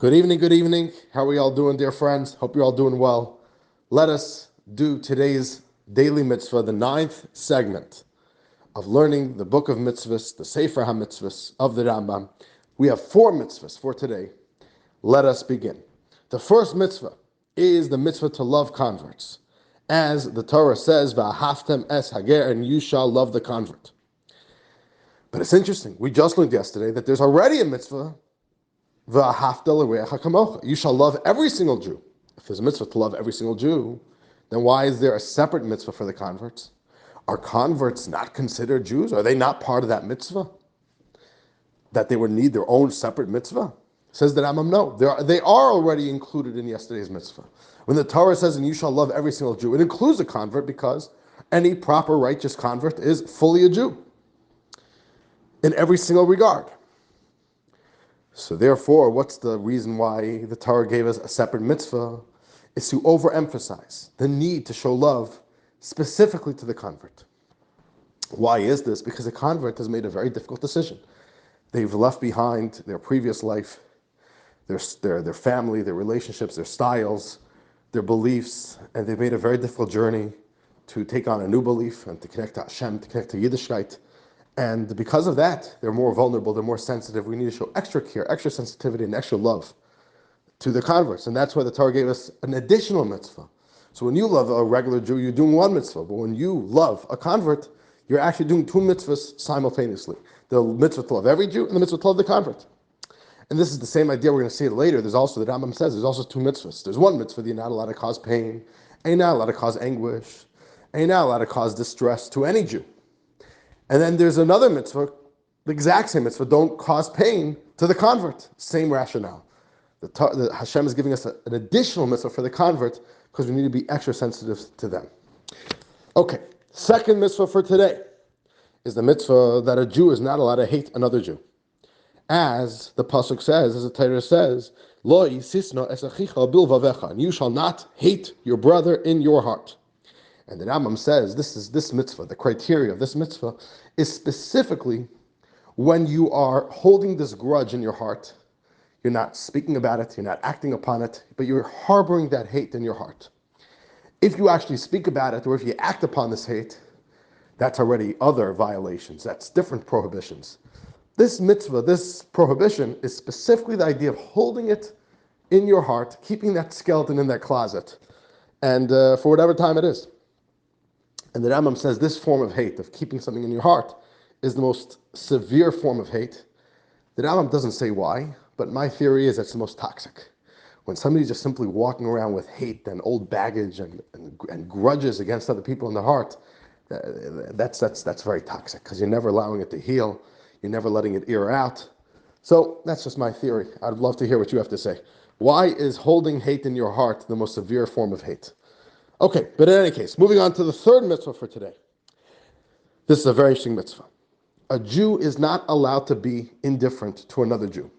Good evening, good evening. How are we all doing, dear friends? Hope you're all doing well. Let us do today's Daily Mitzvah, the ninth segment of learning the book of mitzvahs, the Sefer HaMitzvahs of the Rambam. We have 4 mitzvahs for today. Let us begin. The first mitzvah is the mitzvah to love converts. As the Torah says, V'ahavtem es hager, and you shall love the convert. But it's interesting. We just learned yesterday that there's already a mitzvah, you shall love every single Jew. If there's a mitzvah to love every single Jew, then why is there a separate mitzvah for the converts? Are converts not considered Jews? Are they not part of that mitzvah? That they would need their own separate mitzvah? Says the Rambam, no. They are already included in yesterday's mitzvah. When the Torah says, and you shall love every single Jew, it includes a convert because any proper righteous convert is fully a Jew in every single regard. So therefore, what's the reason why the Torah gave us a separate mitzvah? Is to overemphasize the need to show love specifically to the convert. Why is this? Because the convert has made a very difficult decision. They've left behind their previous life, their family, their relationships, their styles, their beliefs, and they've made a very difficult journey to take on a new belief and to connect to Hashem, to connect to Yiddishkeit. And because of that, they're more vulnerable, they're more sensitive. We need to show extra care, extra sensitivity, and extra love to the converts. And that's why the Torah gave us an additional mitzvah. So when you love a regular Jew, you're doing one mitzvah. But when you love a convert, you're actually doing 2 mitzvahs simultaneously. The mitzvah to love every Jew and the mitzvah to love the convert. And this is the same idea, we're going to see it later. There's also, the Rambam says, there's also 2 mitzvahs. There's one mitzvah that you're not allowed to cause pain, and you're not allowed to cause anguish, and you're not allowed to cause distress to any Jew. And then there's another mitzvah, the exact same mitzvah, don't cause pain to the convert. Same rationale. Hashem is giving us an additional mitzvah for the convert because we need to be extra sensitive to them. Okay, second mitzvah for today is the mitzvah that a Jew is not allowed to hate another Jew. As the pasuk says, as the Torah says, Lo yisisno es achicha bilvavecha, and you shall not hate your brother in your heart. And the Rambam says this mitzvah, the criteria of this mitzvah, is specifically when you are holding this grudge in your heart. You're not speaking about it, you're not acting upon it, but you're harboring that hate in your heart. If you actually speak about it, or if you act upon this hate, that's already other violations, that's different prohibitions. This mitzvah, this prohibition, is specifically the idea of holding it in your heart, keeping that skeleton in that closet, and for whatever time it is. And the Rambam says this form of hate, of keeping something in your heart, is the most severe form of hate. The Rambam doesn't say why, but my theory is it's the most toxic. When somebody's just simply walking around with hate and old baggage and grudges against other people in their heart, that's very toxic, because you're never allowing it to heal, you're never letting it air out. So that's just my theory. I'd love to hear what you have to say. Why is holding hate in your heart the most severe form of hate? Okay, but in any case, moving on to the third mitzvah for today. This is a very interesting mitzvah. A Jew is not allowed to be indifferent to another Jew.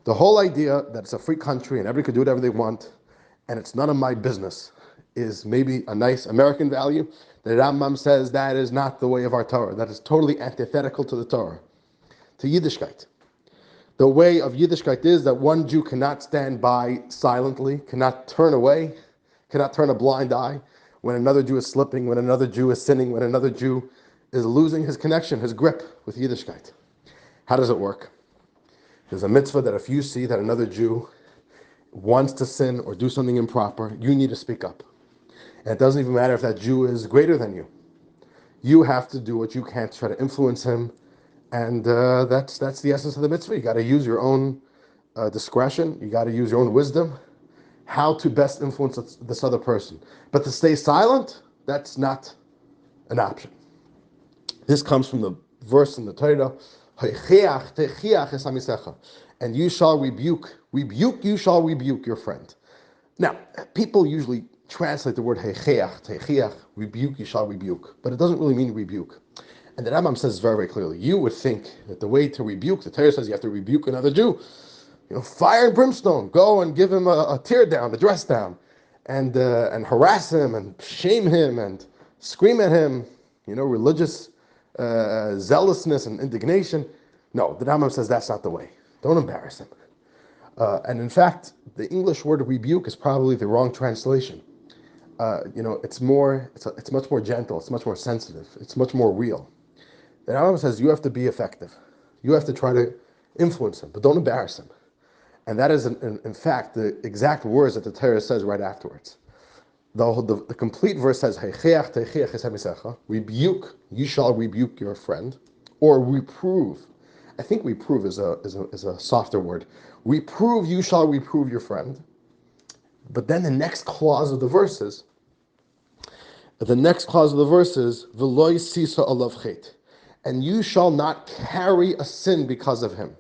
The whole idea that it's a free country and everybody can do whatever they want and it's none of my business is maybe a nice American value. The Rambam says that is not the way of our Torah. That is totally antithetical to the Torah, to Yiddishkeit. The way of Yiddishkeit is that one Jew cannot stand by silently, cannot turn away, cannot turn a blind eye when another Jew is slipping, when another Jew is sinning, when another Jew is losing his connection, his grip with Yiddishkeit. How does it work? There's a mitzvah that if you see that another Jew wants to sin or do something improper, you need to speak up. And it doesn't even matter if that Jew is greater than you. You have to do what you can to try to influence him. And that's the essence of the mitzvah. You got to use your own discretion. You got to use your own wisdom, how to best influence this other person. But to stay silent, that's not an option. This comes from the verse in the Torah, and you shall rebuke you shall rebuke your friend. Now, people usually translate the word rebuke you shall rebuke, but it doesn't really mean rebuke. And the Rambam says very, very clearly, you would think that the way to rebuke, the Torah says you have to rebuke another Jew, fire and brimstone, go and give him a tear down, a dress down, and harass him and shame him and scream at him, religious zealousness and indignation. No, the Rambam says that's not the way. Don't embarrass him. And in fact, the English word rebuke is probably the wrong translation. It's much more gentle, it's much more sensitive, it's much more real. The Rambam says you have to be effective. You have to try to influence him, but don't embarrass him. And that is, in fact, the exact words that the Torah says right afterwards. The complete verse says, rebuke, you shall rebuke your friend, or reprove. I think reprove is a softer word. Reprove, you shall reprove your friend. But then the next clause of the verse is, V'loi sisa alav chet, and you shall not carry a sin because of him.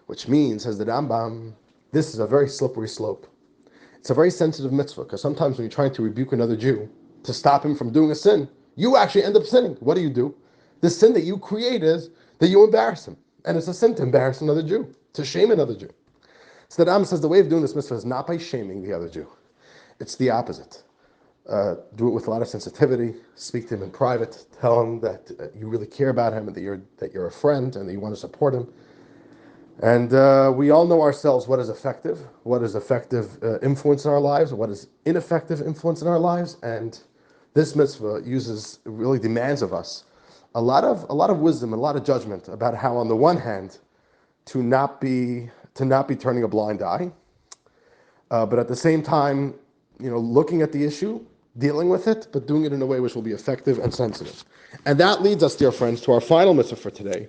Which means, says the Rambam, this is a very slippery slope. It's a very sensitive mitzvah, because sometimes when you're trying to rebuke another Jew to stop him from doing a sin, you actually end up sinning. What do? The sin that you create is that you embarrass him. And it's a sin to embarrass another Jew, to shame another Jew. So the Rambam says the way of doing this mitzvah is not by shaming the other Jew. It's the opposite. Do it with a lot of sensitivity, speak to him in private, tell him that you really care about him and that you're a friend and that you want to support him. And we all know ourselves what is effective influence in our lives, what is ineffective influence in our lives, and this mitzvah really demands of us a lot of wisdom and a lot of judgment about how, on the one hand, to not be turning a blind eye, but at the same time, looking at the issue, dealing with it, but doing it in a way which will be effective and sensitive. And that leads us, dear friends, to our final mitzvah for today,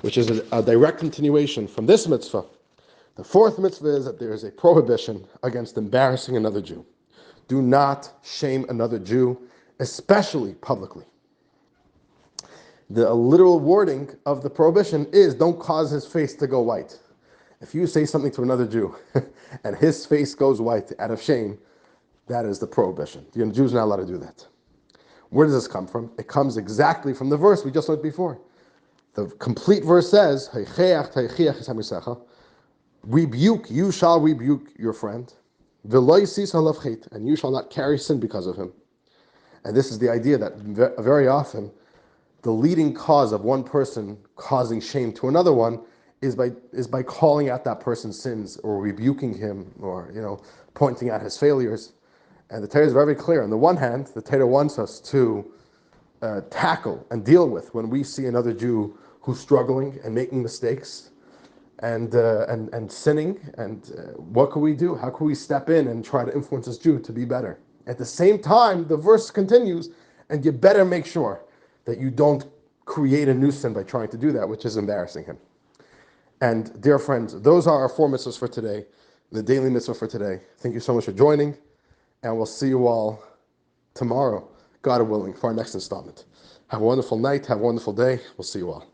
which is a direct continuation from this mitzvah. The fourth mitzvah is that there is a prohibition against embarrassing another Jew. Do not shame another Jew, especially publicly. The literal wording of the prohibition is, don't cause his face to go white. If you say something to another Jew and his face goes white out of shame, that is the prohibition. The Jew is not allowed to do that. Where does this come from? It comes exactly from the verse we just learned before. The complete verse says, rebuke, you shall rebuke your friend, and you shall not carry sin because of him. And this is the idea that very often the leading cause of one person causing shame to another one is by calling out that person's sins or rebuking him or pointing out his failures. And the Torah is very clear. On the one hand, the Torah wants us to tackle and deal with when we see another Jew who's struggling and making mistakes and sinning. And what can we do? How can we step in and try to influence this Jew to be better? At the same time, the verse continues, and you better make sure that you don't create a new sin by trying to do that, which is embarrassing him. And dear friends, those are our four mitzvahs for today, the daily mitzvah for today. Thank you so much for joining, and we'll see you all tomorrow, God willing, for our next installment. Have a wonderful night, have a wonderful day. We'll see you all.